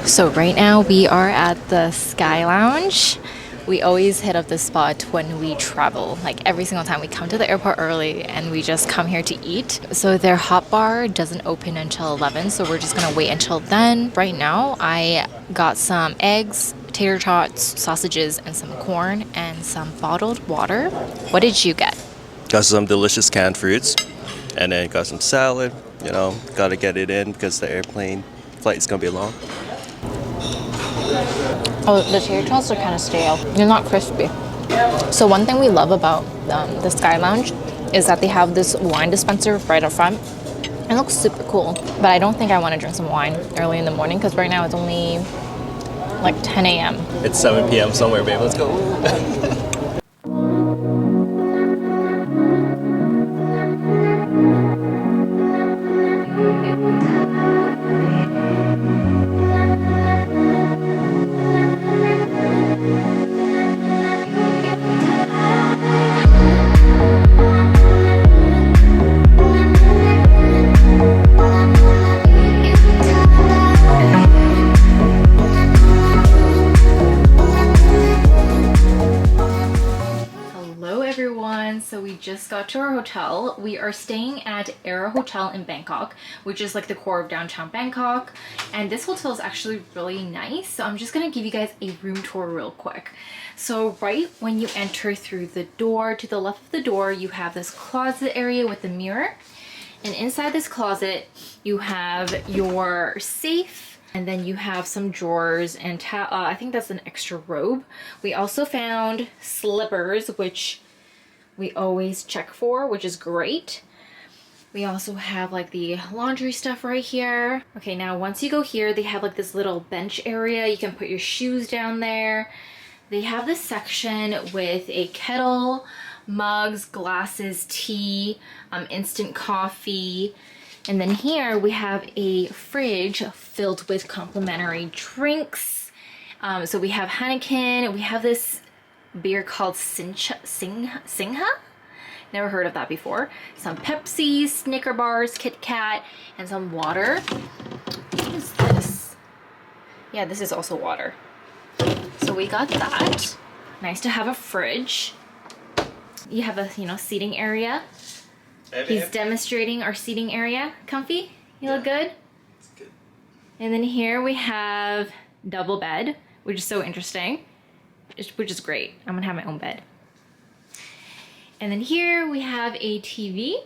So right now we are at the Sky Lounge. We always hit up this spot when we travel. Like every single time we come to the airport early and we just come here to eat. So their hot bar doesn't open until 11, so we're just gonna wait until then. Right now I got some eggs, tater tots, sausages, and some corn and some bottled water. What did you get? Got some delicious canned fruits, and then got some salad. You know, gotta get it in because the airplane flight is gonna be long. Oh, the tater tots are kind of stale. They're not crispy. So one thing we love about the Sky Lounge is that they have this wine dispenser right up front. It looks super cool, but I don't think I want to drink some wine early in the morning because right now it's only like 10 a.m. It's 7 p.m. somewhere, babe. Let's go. So we just got to our hotel. We are staying at Era Hotel in Bangkok, which is like the core of downtown Bangkok. And this hotel is actually really nice. So I'm just gonna give you guys a room tour real quick. So right when you enter through the door, to the left of the door, you have this closet area with the mirror. And inside this closet, you have your safe. And then you have some drawers and I think that's an extra robe. We also found slippers, which we always check for, which is great. We also have like the laundry stuff right here. Okay, now once you go here, they have like this little bench area. You can put your shoes down there. They have this section with a kettle, mugs, glasses, tea, instant coffee. And then here we have a fridge filled with complimentary drinks. So we have Heineken, we have this beer called Singha? Never heard of that before. Some Pepsi, Snicker bars, Kit Kat, and some water. What is this? Yeah, this is also water. So we got that. Nice to have a fridge. You have a, seating area. He's demonstrating our seating area. Comfy? You look good? It's good. And then here we have double bed, which is so interesting. Which is great. I'm gonna have my own bed. And then here we have a TV.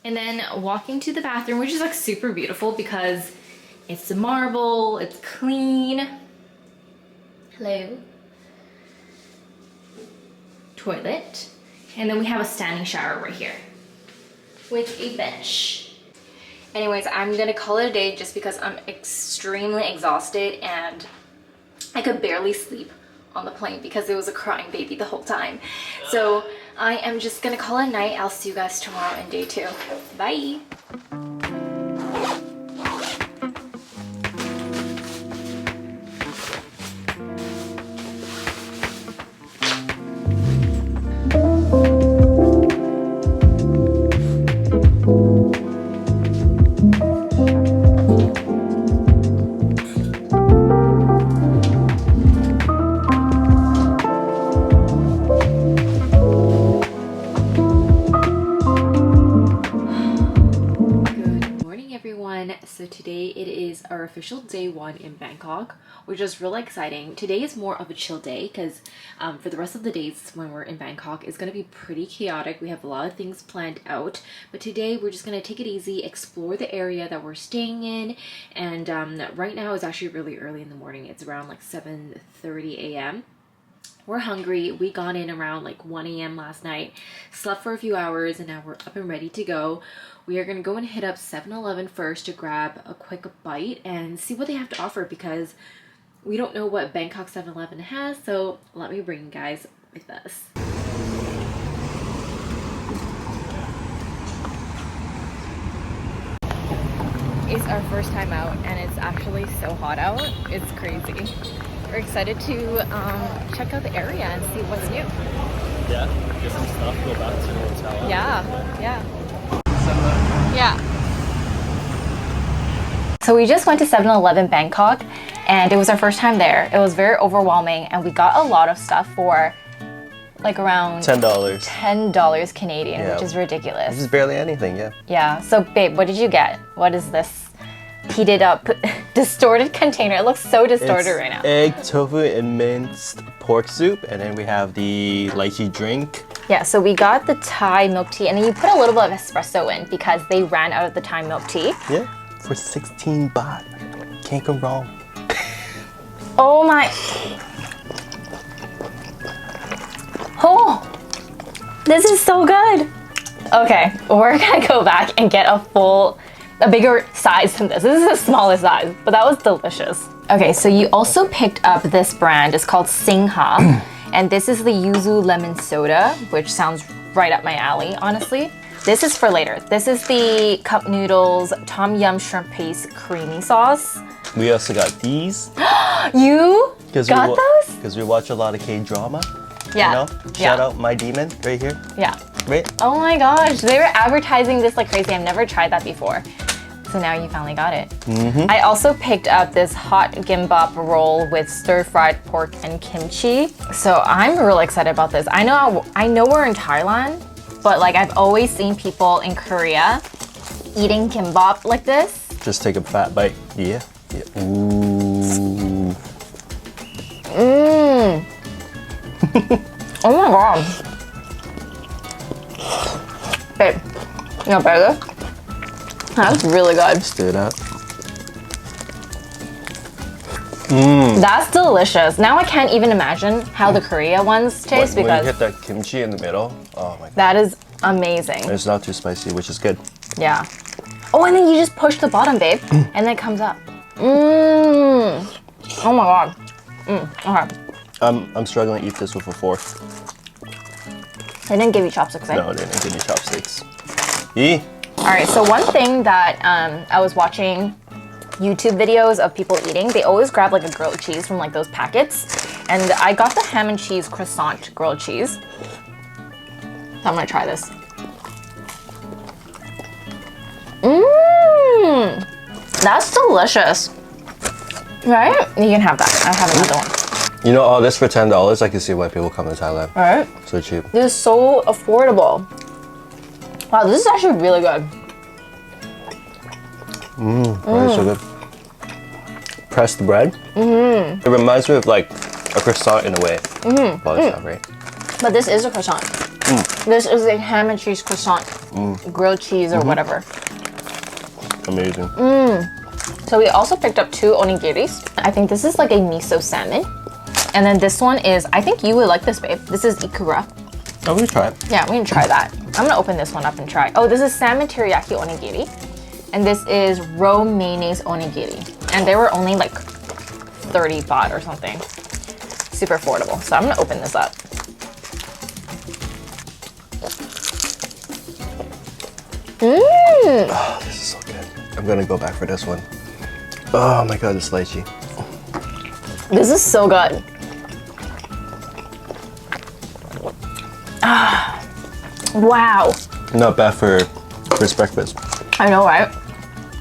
And then walking to the bathroom, which is like super beautiful because it's marble, it's clean. Hello. Toilet. And then we have a standing shower right here with a bench. Anyways, I'm gonna call it a day just because I'm extremely exhausted and I could barely sleep on the plane because it was a crying baby the whole time. So I am just gonna call it a night. I'll see you guys tomorrow in day 2. Bye. So today it is our official day 1 in Bangkok, which is really exciting. Today is more of a chill day because for the rest of the days when we're in Bangkok, it's going to be pretty chaotic. We have a lot of things planned out, but today we're just going to take it easy, explore the area that we're staying in. And right now it's actually really early in the morning. It's around like 7:30 a.m. We're hungry. We got in around like 1 a.m. last night, slept for a few hours, and now we're up and ready to go. We are going to go and hit up 7-Eleven first to grab a quick bite and see what they have to offer because we don't know what Bangkok 7-Eleven has, so let me bring you guys with us. It's our first time out and it's actually so hot out. It's crazy. We're excited to check out the area and see what's new. Yeah, get some stuff, go back to the hotel. Yeah. So we just went to 7-Eleven Bangkok and it was our first time there. It was very overwhelming and we got a lot of stuff for like around $10. $10 Canadian, which is ridiculous. Which is barely anything, yeah. Yeah, so babe, what did you get? What is this heated up, distorted container? It looks so distorted right now. Egg, tofu, and minced pork soup. And then we have the lychee drink. Yeah, so we got the Thai milk tea and then you put a little bit of espresso in because they ran out of the Thai milk tea. Yeah, for 16 baht. Can't go wrong. Oh my. Oh, this is so good. Okay, we're gonna go back and get a bigger size than this. This is the smallest size, but that was delicious. Okay, so you also picked up this brand. It's called Singha, and this is the yuzu lemon soda, which sounds right up my alley, honestly. This is for later. This is the cup noodles tom yum shrimp paste creamy sauce. We also got these. You got those? Because we watch a lot of K-drama. Yeah. You know? Shout out My Demon right here. Yeah. Right? Oh my gosh, they were advertising this like crazy. I've never tried that before. So now you finally got it. I also picked up this hot gimbap roll with stir-fried pork and kimchi. So I'm really excited about this. I know we're in Thailand, but like I've always seen people in Korea eating kimbap like this. Just take a fat bite. Yeah. Yeah. Ooh. Mmm. Oh my god. Babe, you want burger? That's really good. Stir it up. That's delicious. Now I can't even imagine how the Korea ones taste When because you hit that kimchi in the middle, oh my god. that is amazing. It's not too spicy, which is good. Yeah. Oh, and then you just push the bottom, babe, and then it comes up. Mmm. Oh my god. Okay. I'm struggling to eat this with a fork. They didn't give you chopsticks, right? No, they didn't give me chopsticks. Yee. All right, so one thing that I was watching YouTube videos of people eating, they always grab like a grilled cheese from like those packets. And I got the ham and cheese croissant grilled cheese. So I'm gonna try this. Mmm, that's delicious. Right? You can have that. I have another one. You know, all this for $10, I can see why people come to Thailand. All right. So cheap. This is so affordable. Wow, this is actually really good. That is so good. Pressed bread. It reminds me of like a croissant in a way. Well, it's not right. But this is a croissant. This is a ham and cheese croissant, grilled cheese or whatever. Amazing. So we also picked up 2 onigiris. I think this is like a miso salmon. And then this one is, I think you would like this, babe. This is ikura. Oh, we can try it. Yeah, we can try that. I'm gonna open this one up and try. Oh, this is salmon teriyaki onigiri. And this is raw mayonnaise onigiri. And they were only like 30 baht or something. Super affordable. So I'm gonna open this up. Oh, this is so good. I'm gonna go back for this one. Oh my god, this lychee. This is so good. Ah, wow. Not bad for first breakfast. I know, right?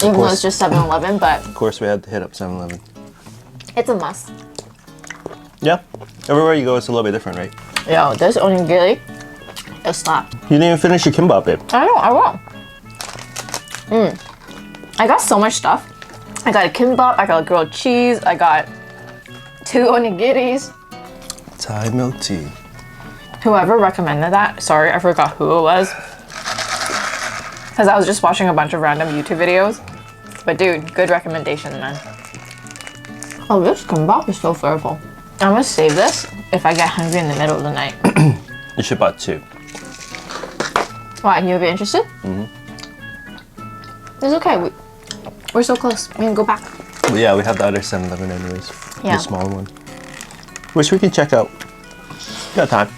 Even though it's just 7-Eleven, but Of course, we had to hit up 7-Eleven. it's a must. Yeah. Everywhere you go, it's a little bit different, right? Yo, this onigiri is slap. You didn't even finish your kimbap, babe. I know, I won't. I got so much stuff. I got a kimbap, I got grilled cheese, I got 2 onigiris. Thai milk tea. Whoever recommended that, sorry, I forgot who it was. Because I was just watching a bunch of random YouTube videos. But dude, good recommendation, man. Oh, this kimbap is so flavorful. I'm gonna save this if I get hungry in the middle of the night. You should buy 2. Why, you'll be interested? It's okay, we're so close. We can go back. But yeah, we have the other 7-Eleven anyways. Yeah. The small one. Which we can check out. Got time.